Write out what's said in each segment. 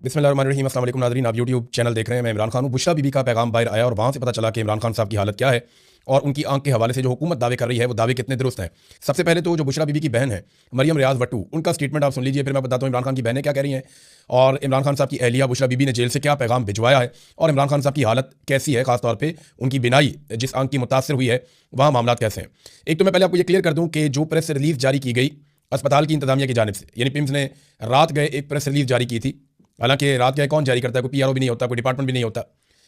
बिस्मिल्लाहिर्रहमानिर्रहीम। अस्सलाम वालेकुम नाज़रीन, आप यूट्यूब चैनल देख रहे हैं। मैं इमरान खान हूँ। बुशरा बीबी का पैगाम बाहर आया और वहाँ से पता चला कि इमरान खान साहब की हालत क्या है और उनकी आंख के हवाले से जो हुकूमत दावे कर रही है वो दावे कितने दुरुस्त हैं। सबसे पहले तो जो बुशरा बीबी की बहन है मरियम रियाज वट्टू, उनका स्टेटमेंट आप सुन लीजिए, फिर मैं बताता हूँ इमरान खान की बहनें क्या कह रही हैं और इमरान खान साहब की अहलिया बुशरा बीबी ने जेल से क्या पैगाम भिजवाया है और इमरान खान साहब की हालत कैसी है, खासतौर पर उनकी बिनाई जिस आंख की मुतासर हुई है वहाँ मामला कैसे हैं। एक तो मैं पहले आपको ये क्लियर कर दूँ कि जो प्रेस रिलीज जारी की गई अस्पताल की इंतजामिया की जानिब से, यानी पिम्स ने रात गए एक प्रेस रिलीज जारी की थी। हालांकि रात गए कौन जारी करता है, कोई पीआरओ भी नहीं होता, कोई डिपार्टमेंट भी नहीं होता,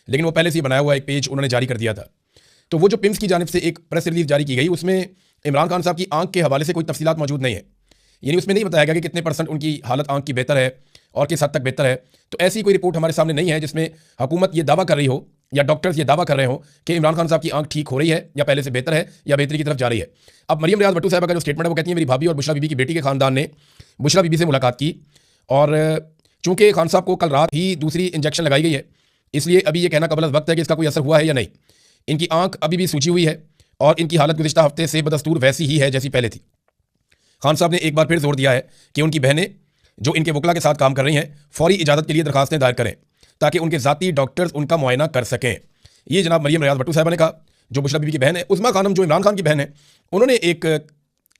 लेकिन वो पहले से ही बनाया हुआ एक पेज उन्होंने जारी कर दिया था। तो वो जो पिम्स की जानिब से एक प्रेस रिलीज जारी की गई उसमें इमरान खान साहब की आंख के हवाले से कोई तफसीलात मौजूद नहीं है, यानी उसमें नहीं बताया गया कि कितने % उनकी हालत आंख की बेहतर है और किस हद तक बेहतर है। तो ऐसी कोई रिपोर्ट हमारे सामने नहीं है जिसमें हुकूमत ये दावा कर रही हो या डॉक्टर्स ये दावा कर रहे हो कि इमरान खान साहब की आंख ठीक हो रही है या पहले से बेहतर है या बेहतरी की तरफ जा रही है। अब मरियम रियाज भट्टू साहब का जो स्टेटमेंट है वो कहती है मेरी भाभी और बुशरा बीबी की बेटी के खानदान ने बुशरा बीबी से मुलाकात की और चूंकि खान साहब को कल रात ही दूसरी इंजेक्शन लगाई गई है, इसलिए अभी ये कहना कबल वक्त है कि इसका कोई असर हुआ है या नहीं। इनकी आंख अभी भी सूजी हुई है और इनकी हालत गुज़िश्ता हफ्ते से बदस्तूर वैसी ही है जैसी पहले थी। खान साहब ने एक बार फिर जोर दिया है कि उनकी बहनें जो इनके वकला के साथ काम कर रही हैं फौरी इजाज़त के लिए दरखास्तें दायर करें ताकि उनके ज़ाती डॉक्टर्स उनका मुआयना कर सकें। ये जनाब मरियम रियाज भट्टू साहबा ने कहा। जो बुशरा बीबी की बहन है उस्मा खानम, जो इमरान खान की बहन है, उन्होंने एक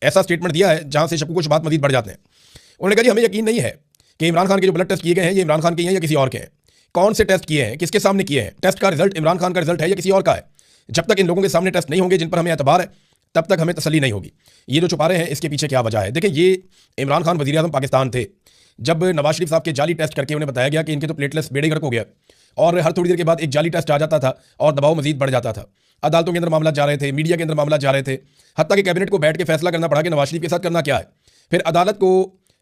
ऐसा स्टेटमेंट दिया है जहाँ से शक व शुबहात मज़ीद बढ़ जाते हैं। उन्होंने कहा जी हमें यकीन नहीं है कि इमरान खान के जो ब्लड टेस्ट किए गए हैं ये इमरान खान के हैं या किसी और के हैं, कौन से टेस्ट किए हैं, किसके सामने किए हैं, टेस्ट का रिजल्ट इमरान खान का रिजल्ट है या किसी और का है। जब तक इन लोगों के सामने टेस्ट नहीं होंगे जिन पर हमें एतबार है तब तक हमें तसल्ली नहीं होगी। ये जो छुपा रहे हैं इसके पीछे क्या वजह है। देखिए, ये इमरान खान वज़ीर आज़म पाकिस्तान थे जब नवाज शरीफ साहब के जाली टेस्ट करके उन्हें बताया गया कि इनके तो प्लेटलेट्स बेड़े गर्क हो गया और हर थोड़ी देर के बाद एक जाली टेस्ट आ जाता था और दबाव मजीद बढ़ जाता था। अदालतों के अंदर मामला जा रहे थे, मीडिया के अंदर मामला जा रहे थे, हत्ता कि कैबिनेट को बैठ के फैसला करना पड़ा कि नवाज शरीफ के साथ करना क्या है। फिर अदालत को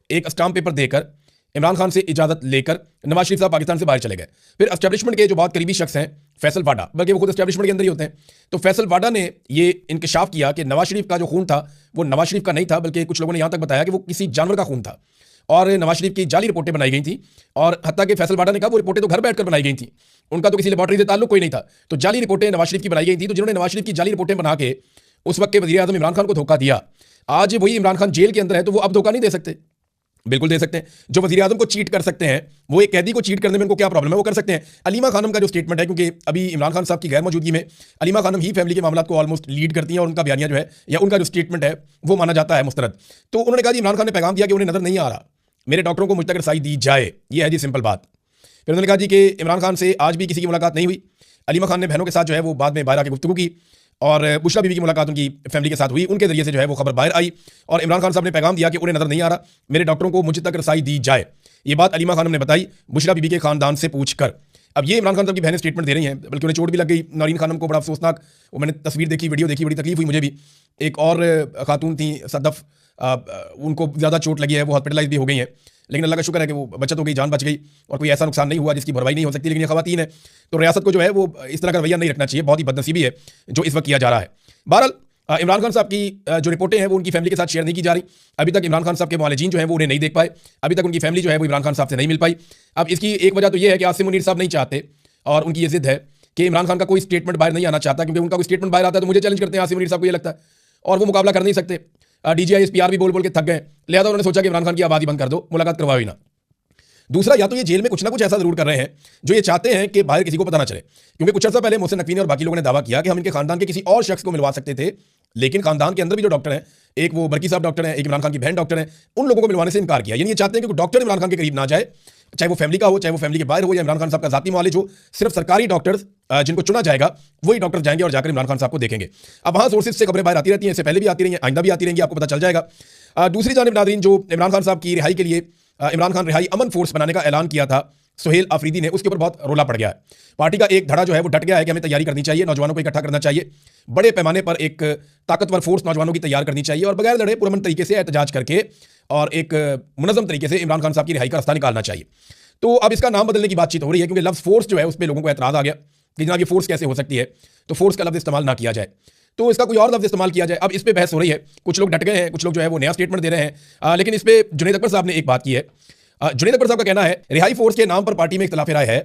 एक स्टाम्प पेपर देकर इमरान खान से इजाज़त लेकर नवाज शरीफ साहब पाकिस्तान से बाहर चले गए। फिर एस्टैब्लिशमेंट के जो बहुत करीबी शख्स हैं फैसल वाडा, बल्कि वो खुद एस्टैब्लिशमेंट के अंदर ही होते हैं, तो फैसल वाडा ने ये इंकशाफ किया कि नवाज शरीफ का जो खून था वो नवाज शरीफ का नहीं था, बल्कि कुछ लोगों ने यहाँ तक बताया कि वो किसी जानवर का खून था और नवाज शरीफ की जाली रिपोर्टें बनाई गई थी। और हत्ता कि फैसल वाडा ने कहा वो रिपोर्टें तो घर बैठकर बनाई गई थी, उनका तो किसी लेबॉर्टरी से ताल्लुक कोई नहीं था, तो जाली रिपोर्टें नवाज शरीफ की बनाई गई थी। तो जिन्होंने नवाज शरीफ की जाली रिपोर्टें बना के उस वक्त के वज़ीर आज़म इमरान खान को धोखा दिया, आज वही इमरान खान जेल के अंदर है तो वो अब धोखा नहीं दे सकते। बिल्कुल दे सकते हैं। जो वज़ीर आज़म को चीट कर सकते हैं वो एक कैदी को चीट करने में उनको क्या प्रॉब्लम है, वो कर सकते हैं। अलीमा खानम का जो स्टेटमेंट है, क्योंकि अभी इमरान खान साहब की गैर मौजूदगी में अलीमा खानम ही फैमिली के मामला को ऑलमोस्ट लीड करती हैं और उनका बयानिया जो है या उनका जो स्टेटमेंट है वो माना जाता है मुस्तरद। तो उन्होंने कहा जी इमरान खान ने पैगाम दिया कि उन्हें नजर नहीं आ रहा, मेरे डॉक्टरों को मुझ तक रसाई दी जाए, ये है जी सिंपल बात। फिर उन्होंने कहा जी कि इमरान खान से आज भी किसी की मुलाकात नहीं हुई। अलीमा खान ने बहनों के साथ जो है वो बाद में बाहर आके गुफ्तगू की और बुशरा बीबी की मुलाकात उनकी फैमिली के साथ हुई, उनके जरिए से जो है वो खबर बाहर आई और इमरान खान साहब ने पैगाम दिया कि उन्हें नजर नहीं आ रहा, मेरे डॉक्टरों को मुझ तक रसाई दी जाए। ये बात अलीमा खानम ने बताई बुशरा बीबी के खानदान से पूछकर। अब ये इमरान खान साहब की बहनें स्टेटमेंट दे रही हैं, बल्कि उन्हें चोट भी लग गई। नौरीन खानम को बड़ा अफसोसनाक, वो मैंने तस्वीर देखी, वीडियो देखी, बड़ी तकलीफ हुई मुझे भी। एक और खातून थी सदफ, उनको ज़्यादा चोट लगी है, वो हॉस्पिटलाइज भी हो गई हैं, लेकिन अल्लाह का शुक्र है कि वो बचत हो गई, जान बच गई और कोई ऐसा नुकसान नहीं हुआ जिसकी भरपाई नहीं हो सकती। लेकिन ये खवातीन है तो रियासत को जो है वो इस तरह का रवैया नहीं रखना चाहिए, बहुत ही बदनसीबी है जो इस वक्त किया जा रहा है। बहरहाल इमरान खान साहब की जो रिपोर्टें हैं वो उनकी फैमिली के साथ शेयर नहीं की जा रही। अभी तक इमरान खान साहब के मुआलिजीन जो है वो उन्हें नहीं देख पाए, अभी तक उनकी फैमिली जो है वो इमरान खान साहब से नहीं मिल पाई। अब इसकी एक वजह तो ये है कि आसिम मुनीर साहब नहीं चाहते और उनकी ये जिद है कि इमरान खान का कोई स्टेटमेंट बाहर नहीं आना चाहता, क्योंकि उनका कोई स्टेटमेंट बाहर आता है तो मुझे चैलेंज करते हैं आसिम मुनीर साहब को, ये लगता है, और वो मुकाबला कर नहीं सकते। DGI SPR भी बोल बोल के थक गए, लिहाजा उन्होंने सोचा कि इमरान खान की आवाज़ ही बंद कर दो, मुलाकात करवाओ ही ना। दूसरा, या तो ये जेल में कुछ ना कुछ ऐसा जरूर कर रहे हैं जो ये चाहते हैं कि बाहर किसी को पता ना चले, क्योंकि कुछ अर्सा पहले मोहसिन नकवी ने और बाकी लोगों ने दावा किया कि हम इनके खानदान के किसी और शख्स को मिलवा सकते थे, लेकिन खानदान के अंदर भी जो डॉक्टर हैं, एक वो बरकी साहब डॉक्टर हैं, एक इमरान खान की बहन डॉक्टर हैं, उन लोगों को मिलवाने से इनकार किया। यानी ये चाहते हैं कि डॉक्टर इमरान खान के करीब ना जाए, चाहे वो फैमिली का हो, चाहे वो फैमिली के बाहर हो, या इमरान खान साहब का जाती मालिज हो, सिर्फ सरकारी डॉक्टर्स जिनको चुना जाएगा वही डॉक्टर जाएंगे और जाकर इमरान खान साहब को देखेंगे। अब वहाँ सोर्सेज से खबरें बाहर आती रहती हैं, इससे पहले भी आती रही हैं, आइंदा भी आती रहेंगी, आपको पता चल जाएगा। दूसरी जानिब नाज़रीन, जो इमरान खान साहब की रिहाई के लिए इमरान खान रिहाई अमन फोर्स बनाने का ऐलान किया था सुहेल आफरीदी ने, उसके ऊपर बहुत रोला पड़ गया है। पार्टी का एक धड़ा जो है वो डट गया है कि हमें तैयारी करनी चाहिए, नौजवानों को इकट्ठा करना चाहिए, बड़े पैमाने पर एक ताकतवर फोर्स नौजवानों की तैयार करनी चाहिए और बगैर लड़े पुरअमन तरीके से एहतजाज करके और एक मुनज़्ज़म तरीके से इमरान खान साहब की रिहाई का रास्ता निकालना चाहिए। तो अब इसका नाम बदलने की बातचीत हो रही है, क्योंकि लफ्ज़ फोर्स जो है उस पर लोगों को एतराज़ आ गया कि जनाब ये फोर्स कैसे हो सकती है, तो फोर्स का लफ्ज़ इस्तेमाल ना किया जाए, तो इसका कोई और लफ्ज़ इस्तेमाल किया जाए। अब इस पर बहस हो रही है, कुछ लोग डट गए हैं, कुछ लोग जो है वो नया स्टेटमेंट दे रहे हैं, लेकिन इस पर जुनैद अकबर साहब ने एक बात की है। जुनैद अकबर साहब का कहना है रिहाई फोर्स के नाम पर पार्टी में इख्तिलाफ राय है,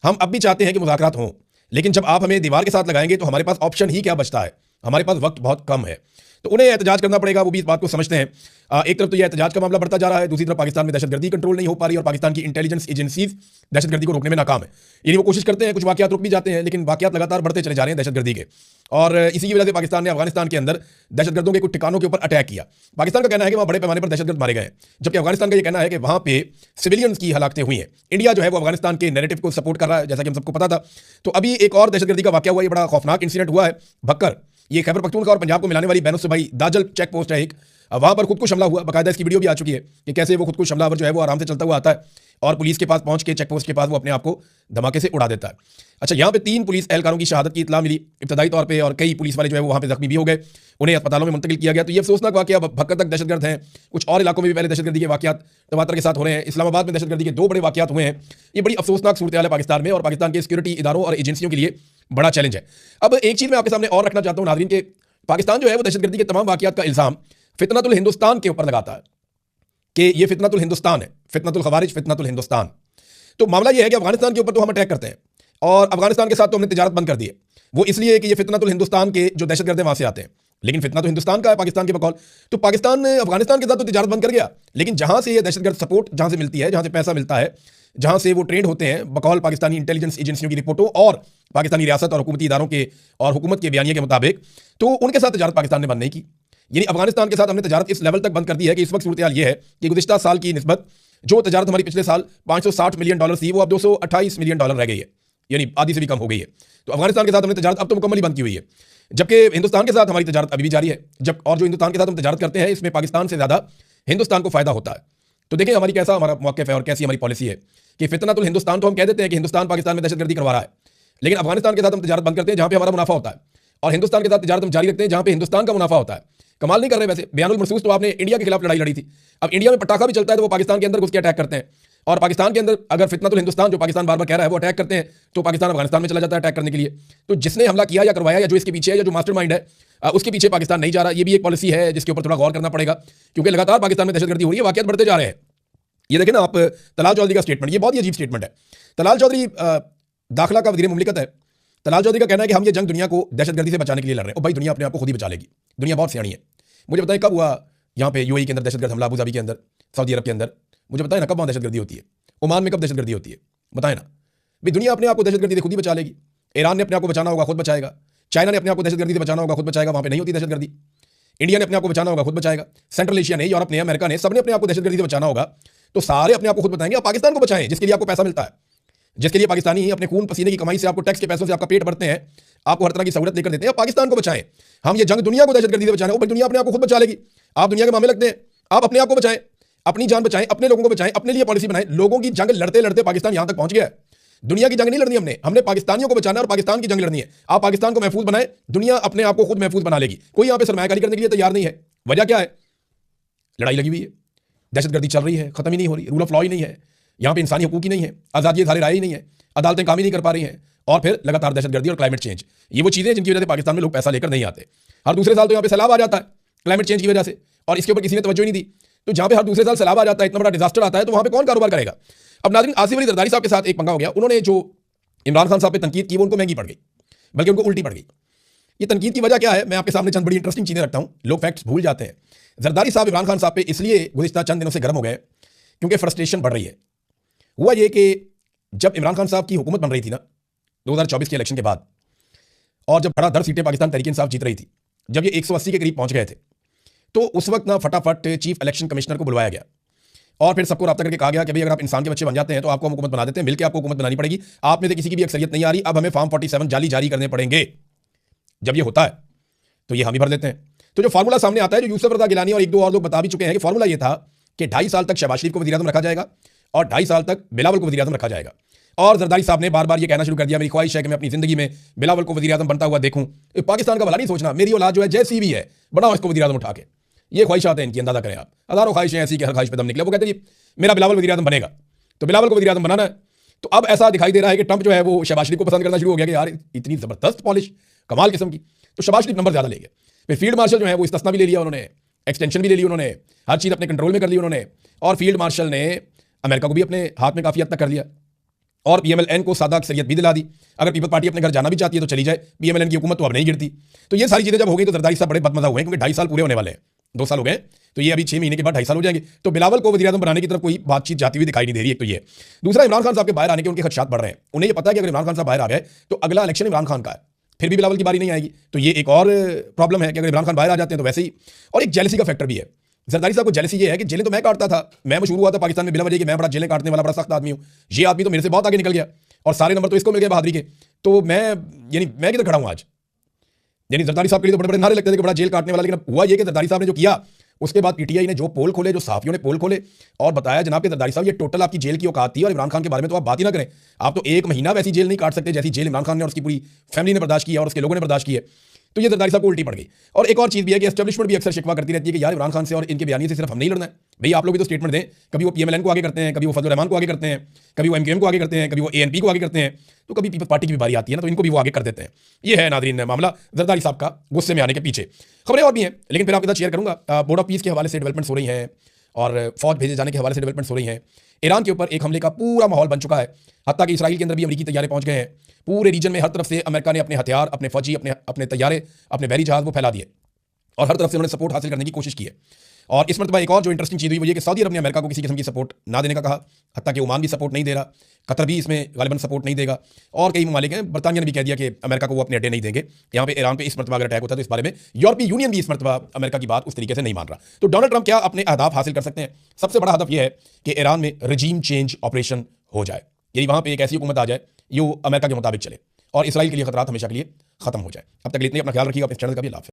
हम अब भी चाहते हैं कि मुज़ाकरात हों, लेकिन जब आप हमें दीवार के साथ लगाएंगे तो हमारे पास ऑप्शन ही क्या बचता है, हमारे पास वक्त बहुत कम है। तो उन्हें एहतजाज करना पड़ेगा, वो भी इस बात को समझते हैं। एक तरफ तो यह एहतजाज का मामला बढ़ता जा रहा है, दूसरी तरफ पाकिस्तान में दहशतगर्दी कंट्रोल नहीं हो पा रही और पाकिस्तान की इंटेलिजेंस एजेंसीज दहशतगर्दी को रोकने में नाकाम है। यानी वो कोशिश करते हैं, कुछ वाकयात रुक भी जाते हैं, लेकिन वाकयात लगातार बढ़ते चले जा रहे हैं दहशतगर्दी के। और इसी की वजह से पाकिस्तान ने अफगानिस्तान के अंदर दहशतगर्दों के कुछ ठिकानों के ऊपर अटैक किया। पाकिस्तान का कहना है कि वहाँ बड़े पैमाने पर दहशतगर्द मारे गए हैं, जबकि अफगानिस्तान का यह कहना है कि वहाँ पे सिविलियंस की हलाकतें हुई हैं। इंडिया जो है वो अफगानिस्तान के नैरेटिव को सपोर्ट कर रहा है, जैसा कि हम सबको पता था। तो अभी एक और दहशतगर्दी का वाकया हुआ, ये बड़ा खौफनाक इंसिडेंट हुआ है भक्कर, ये खैबर पख्तूनख्वा और पंजाब को मिलाने वाली बैनुस भाई दाजल चेक पोस्ट है एक, वहां पर खुदकुश हमला हुआ। बाकायदा इसकी वीडियो भी आ चुकी है कि कैसे वो खुदकुश हमलावर जो है वो आराम से चलता हुआ आता है और पुलिस के पास पहुंच के चेक पोस्ट के पास वो अपने आप को धमाके से उड़ा देता है। अच्छा, यहाँ पे 3 पुलिस एहलकारों की शहादत की इतला मिली इब्तदाई तौर पे, और कई पुलिस वाले जो है वो वहाँ पे जख्मी भी हो गए, उन्हें अस्पतालों में मुंतकिल किया गया। तो ये अफसोसनाक वाकया, भक्कर तक दहशतगर्द हैं, कुछ और इलाकों में भी पहले दहशतगर्दी के वाकयात तवातर के साथ हो रहे हैं। इस्लामाबाद में दहशतगर्दी के 2 बड़े वाकयात हुए हैं। ये बड़ी अफसोसनाक सूरत है पाकिस्तान में, और पाकिस्तान के सिक्योरिटी इदारों और एजेंसियों के लिए बड़ा चैलेंज है। अब एक चीज़ मैं आपके सामने और रखना चाहता हूँ नाज़रीन, के पाकिस्तान जो है वो दहशतगर्दी के तमाम वाकयात का इल्ज़ाम फितनतुल हिंदुस्तान के ऊपर लगाता है कि ये फितनतुल हिंदुस्तान है, फितनतुल खवारिज, फितनतुल हिंदुस्तान। तो मामला ये है कि अफगानिस्तान के ऊपर तो हम अटैक करते हैं और अफगानिस्तान के साथ तो हमने तिजारत बंद कर दी है, वो इसलिए कि ये फितनतुल हिंदुस्तान के जो दहशतगर्द वहां से आते हैं, लेकिन फितना तो हिंदुस्तान का है पाकिस्तान के बकौल। तो पाकिस्तान ने अफगानिस्तान के साथ तो तिजारत बंद कर गया, लेकिन जहां से ये दहशतगर्द सपोर्ट जहां से मिलती है, जहां से पैसा मिलता है, जहां से वो ट्रेंड होते हैं बकौल पाकिस्तानी इंटेलिजेंस एजेंसियों की रिपोर्टों और पाकिस्तानी रियासत और हुकूमती इदारों के और हुकूमत के बयानिए के मुताबिक, तो उनके साथ तिजारत पाकिस्तान ने बंद नहीं की। यानी अफगानिस्तान के साथ हमने तिजारत इस लेवल तक बंद कर दी है कि इस वक्त सूरत हाल ये है कि गुज़िश्ता साल की निस्बत जो तिजारत हमारी पिछले साल $560 मिलियन थी, वो अब $228 मिलियन रह गई है, यानी आधी से भी कम हो गई है। तो अफगानिस्तान के साथ हमने तिजारत अब तो मुकम्मल ही बंद की हुई है, जबकि हिंदुस्तान के साथ हमारी तिजारत अभी भी जारी है। और जो हिंदुस्तान के साथ हम तिजारत करते हैं, इसमें पाकिस्तान से ज़्यादा हिंदुस्तान को फ़ायदा होता है। तो देखें हमारी कैसा हमारा मौक़िफ़ है और कैसी हमारी पॉलिसी है कि फितनतुल हिंदुस्तान तो हम कह देते हैं कि हिंदुस्तान पाकिस्तान में दहशतगर्दी करवा रहा है, लेकिन अफगानिस्तान के साथ हम तिजारत बंद करते हैं जहाँ पे हमारा मुनाफा होता है, और हिंदुस्तान के साथ तिजारत हम जारी रखते हैं जहाँ पे हिंदुस्तान का मुनाफा होता है। कमाल नहीं कर रहे वैसे। बयानुल मरसूस तो आपने इंडिया के खिलाफ लड़ाई लड़ी थी, अब इंडिया में पटाखा भी चलता है तो वो पाकिस्तान के अंदर घुस के अटैक करते हैं, और पाकिस्तान के अंदर अगर फितनतुल हिंदुस्तान जो पाकिस्तान बार बार कह रहा है वो अटैक करते हैं, तो पाकिस्तान अफगानिस्तान में चला जाता है अटैक करने के लिए। तो जिसने हमला किया या करवाया या जो इसके पीछे है या जो मास्टरमाइंड है, उसके पीछे पाकिस्तान नहीं जा रहा। ये भी एक पॉलिसी है जिसके ऊपर थोड़ा गौर करना पड़ेगा, क्योंकि लगातार पाकिस्तान में दहशतगर्दी हो रही है, वाकयात बढ़ते जा रहे हैं। ये देखें ना आप, तलाल चौधरी का स्टेटमेंट, ये बहुत ही अजीब स्टेटमेंट है। तलाल चौधरी दाखिला का वज़ीर मुमलिकत है। तलाल चौधरी का कहना है कि हम ये जंग दुनिया को दहशतगर्दी से बचाने के लिए लड़ रहे हैं। और भाई दुनिया अपने आप को खुद ही बचा लेगी, दुनिया बहुत सियाणी है। मुझे बताएं कब हुआ यहाँ पे यूएई के अंदर दहशतगर्द हमला, अबू धाबी के अंदर, सऊदी अरब के अंदर, मुझे बताएं ना कब वहाँ दहशतगर्दी होती है, ओमान में कब दहशतगर्दी होती है, बताएं ना भाई। दुनिया अपने आप को दहशतगर्दी से खुद ही बचा लेगी। ईरान ने अपने आप को बचाना होगा, खुद बचाएगा। चाइना ने अपने आप को दहशतगर्दी से बचाना होगा, खुद बचाएगा, वहाँ पे नहीं होती दहशतगर्दी। इंडिया ने अपने आप को बचाना होगा, खुद बचाएगा। सेंट्रल एशिया ने, यूरोप ने, अमेरिका ने, सबने अपने आप को दहशतगर्दी से बचाना होगा, तो सारे अपने आप को खुद बताएंगे। आप पाकिस्तान को बचाएं जिसके लिए आपको पैसा मिलता है, जिसके लिए पाकिस्तानी ही अपने खून पसीने की कमाई से, आपको टैक्स के पैसों से आपका पेट भरते हैं, आपको हर तरह की सहूलत लेकर देते हैं। पाकिस्तान को बचाएं। हम ये जंग दुनिया को दहशतगर्दी से बचाना है, दुनिया अपने आप को खुद बचा लेगी। आप दुनिया के मामले लगते हैं, आप अपने आप को बचाएं, अपनी जान बचाएं, अपने लोगों को बचाएं, अपने लिए पॉलिसी बनाएं। लोगों की जंग लड़ते लड़ते पाकिस्तान यहां तक पहुंच गया है। दुनिया की जंग नहीं लड़नी हमने पाकिस्तानियों को बचाना है और पाकिस्तान की जंग लड़नी है। आप पाकिस्तान को महफूज बनाएं, दुनिया अपने आप को खुद महफूज बना लेगी। कोई यहां पे सरमायाकारी करने के लिए तैयार नहीं है। वजह क्या है? लड़ाई लगी हुई है, दहशतगर्दी चल रही है, खत्म ही नहीं हो रही, रूल ऑफ लॉ ही नहीं है, यहाँ पे इंसानी हकूक ही नहीं है, आज़ादी धारे राय ही नहीं है, अदालतें काम ही नहीं कर पा रही हैं, और फिर लगातार दहशतगर्दी और क्लाइमेट चेंज, ये वो चीज़ें जिनकी वजह से पाकिस्तान में लोग पैसा लेकर नहीं आते। हर दूसरे साल तो यहाँ पे सैलाब आ जाता है क्लाइमेट चेंज की वजह से, और इसके ऊपर किसी ने तवज्जो ही नहीं दी। तो जहाँ पे हर दूसरे साल सैलाब आ जाता है, इतना बड़ा डिजास्टर आता है, तो वहाँ पे कौन कारोबार करेगा? अब नाज़रीन, आसिफ अली जरदारी साहब के साथ एक पंगा हो गया। उन्होंने जो इमरान खान साहब पे तनकीद की वो उनको महंगी पड़ गई, बल्कि उनको उल्टी पड़ गई। ये तनकीद की वजह क्या है? मैं आपके सामने चंद बड़ी इंटरेस्टिंग चीज़ें रखता हूँ, लोग फैक्ट्स भूल जाते हैं। जरदारी साहब इमरान खान साहब पे इसलिए गुज़िश्ता चंद दिनों से गर्म हो गए क्योंकि फ्रस्ट्रेशन बढ़ रही है। हुआ ये कि जब इमरान खान साहब की हुकूमत बन रही थी ना 2024 के इलेक्शन के बाद, और जब बड़ा 10 सीटें पाकिस्तान तहरीक इंसाफ जीत रही थी, जब ये 180 के करीब पहुंच गए थे, तो उस वक्त ना फटाफट चीफ इलेक्शन कमिश्नर को बुलवाया गया और फिर सबको रब्ता करके कहा गया कि भाई अगर आप इंसान के बच्चे बन जाते हैं तो आपको हम हुकूमत बना देते हैं, मिलकर आपको हुकूमत बनानी पड़ेगी, आप में से किसी की भी अक्सरियत नहीं आ रही, अब हमें फॉर्म 47 जाली जारी करने पड़ेंगे। जब ये होता है तो ये हम ही भर देते हैं। तो जो फार्मूला सामने आता है, जो यूसुफ रज़ा गिलानी और एक दो और लोग बता भी चुके हैं कि फार्मूला ये था कि 2.5 साल तक शहबाज शरीफ को वज़ीर-ए-आज़म रखा जाएगा और 2.5 साल तक बिलावल को वज़ीर-ए-आज़म रखा जाएगा। और जरदारी साहब ने बार बार ये कहना शुरू कर दिया, मेरी ख्वाहिश है कि मैं अपनी जिंदगी में बिलावल को वज़ीर-ए-आज़म बनता हुआ देखूं। पाकिस्तान का भला नहीं सोचना, मेरी औलाद जो है जैसी भी है, बनाओ इसको वज़ीर-ए-आज़म उठा के। ये ख्वाहिशात हैं इनकी, अंदाजा करें आप। हज़ारों ख्वाहिशें ऐसी कि हर ख्वाहिश पे दम निकले। वो कहते हैं मेरा बिलावल वज़ीर-ए-आज़म बनेगा, तो बिलावल को वज़ीर-ए-आज़म बनाना है। तो अब ऐसा दिखाई दे रहा है कि ट्रंप जो है वो शहबाज शरीफ को पसंद करना शुरू हो गया कि यार इतनी ज़बरदस्त पॉलिश, कमाल किस्म की, तो शहबाज शरीफ नंबर ज़्यादा ले गए। फिर फील्ड मार्शल जो है वो इस्तिस्ना भी ले लिया उन्होंने, एक्सटेंशन भी ले ली उन्होंने, हर चीज़ अपने कंट्रोल में कर ली उन्होंने, और फील्ड मार्शल ने अमेरिका को भी अपने हाथ में काफ़ी हद तक कर लिया। और PMLN को सादा अक्सरियत भी दिला दी। अगर पीपल्स पार्टी अपने घर जाना भी चाहती है तो चली जाए, PMLN की हुकूमत तो अब नहीं गिरती। तो ये सारी चीज़ें जब हो गई तो जरदारी साहब बड़े बदमजा हुए, क्योंकि 2.5 साल पूरे होने वाले हैं, 2 साल हो गए, तो ये अभी 6 महीने के बाद 2.5 साल हो जाएंगे। तो बिलावल को वज़ीर-ए-आज़म बनाने की तरफ कोई बातचीत जाती हुई दिखाई नहीं दे रही है। एक तो ये, दूसरा इमरान खान साहब के बाहर आने के उनके खदशात बढ़ रहे हैं। उन्हें ये पता है कि अगर इमरान खान साहब बाहर आ गए तो अगला इलेक्शन इमरान खान का है, फिर भी बिलावल की बारी नहीं आएगी। तो ये एक और प्रॉब्लम है कि अगर इमरान खान बाहर आ जाते हैं तो वैसे ही। और एक जेलसी का फैक्टर भी है। जरदारी साहब को जेलसी ये है कि जेलें तो मैं काटता था, मैं मशहूर हुआ था पाकिस्तान में बिला वजह कि मैं बड़ा जेलें काटने वाला बड़ा सख्त आदमी हूँ। ये आदमी तो मेरे से बहुत आगे निकल गया और सारे नंबर तो इसको मिल गए बहादुरी के। तो मैं किधर खड़ा हूँ आज? जरदारी साहब के लिए तो बड़े बड़े नारे लगते थे कि बड़ा जेल काटने वाला, लेकिन हुआ ये कि जरदारी साहब ने जो किया उसके बाद PTI ने जो पोल खोले, जो सहाफियों ने पोल खोले और बताया जनाब के जरदारी साहब ये टोटल आपकी जेल की औकात थी और इमरान खान के बारे में तो आप बात ही ना करें। आप तो 1 महीना वैसी जेल नहीं काट सकते जैसी जेल इमरान खान ने और उसकी पूरी फैमिली ने बर्दाश्त की है और उसके लोगों ने बर्दाश्त की है। तो ये जरदारी साहब को उल्टी पड़ गई। और एक और चीज़ भी है कि एस्टेब्लिशमेंट भी अक्सर शिकवा करती रहती है कि यार इमरान खान से और इनके बयानी से सिर्फ हम नहीं लड़ना है, भाई आप लोग भी तो स्टेटमेंट दें। कभी वो PMLN को आगे करते हैं, कभी वो फजल रहमान को आगे करते हैं, कभी वो MQM को आगे करते हैं, कभी वो ANP को आगे करते हैं, तो कभी पीपल्स पार्टी की भी बारी आती है ना तो इनको भी वो आगे कर देते हैं। ये है नादरीन मामला जरदारी साहब का गुस्से में आने के पीछे। खबरें और भी हैं लेकिन फिर आपके साथ शेयर करूंगा। बोर्ड ऑफ पीस के हवाले से डेवलपमेंट्स हो रही हैं और फौज भेजे जाने के हवाले से डेवलपमेंट्स हो रही हैं। ईरान के ऊपर एक हमले का पूरा माहौल बन चुका है, हत्ता कि इसराइल के अंदर भी अमरीकी तैयारे पहुंच गए हैं। पूरे रीजन में हर तरफ से अमेरिका ने अपने हथियार, अपने फौजी, अपने तैयारे, अपने बहरी जहाज वो फैला दिए और हर तरफ से उन्होंने सपोर्ट हासिल करने की कोशिश की है। और इस मरतबा एक और जो इंटरेस्टिंग चीज़ हुई वो ये कि सऊदी अरब ने अमेरिका को किसी किस्म की सपोर्ट ना देने का कहा, हत्ता कि ओमान भी सपोर्ट नहीं दे रहा, कतर भी इसमें गालिबन सपोर्ट नहीं देगा और कई ममालिक हैं। बरतानिया ने भी कह दिया कि अमेरिका को वो अपने अड्डे नहीं देंगे। यहाँ पे ईरान पे इस मरतबा अगर अटैक होता है तो इस बारे में यूरोपीय यूनियन भी इस मरतबा अमेरिका की बात उस तरीके से नहीं मान रहा। तो डोनाल्ड ट्रंप क्या अपने अहदाफ हासिल कर सकते हैं? सबसे बड़ा हदफ यह है कि ईरान में रजीम चेंज ऑपरेशन हो जाए, यानी वहाँ पर एक ऐसी हुकूमत आ जाए जो अमेरिका के मुताबिक चले और इसराइल के लिए खतरात हमेशा के लिए खत्म हो जाए। अब तक इतने, अपना ख्याल रखिएगा, अपने चैनल का भी लाभ है।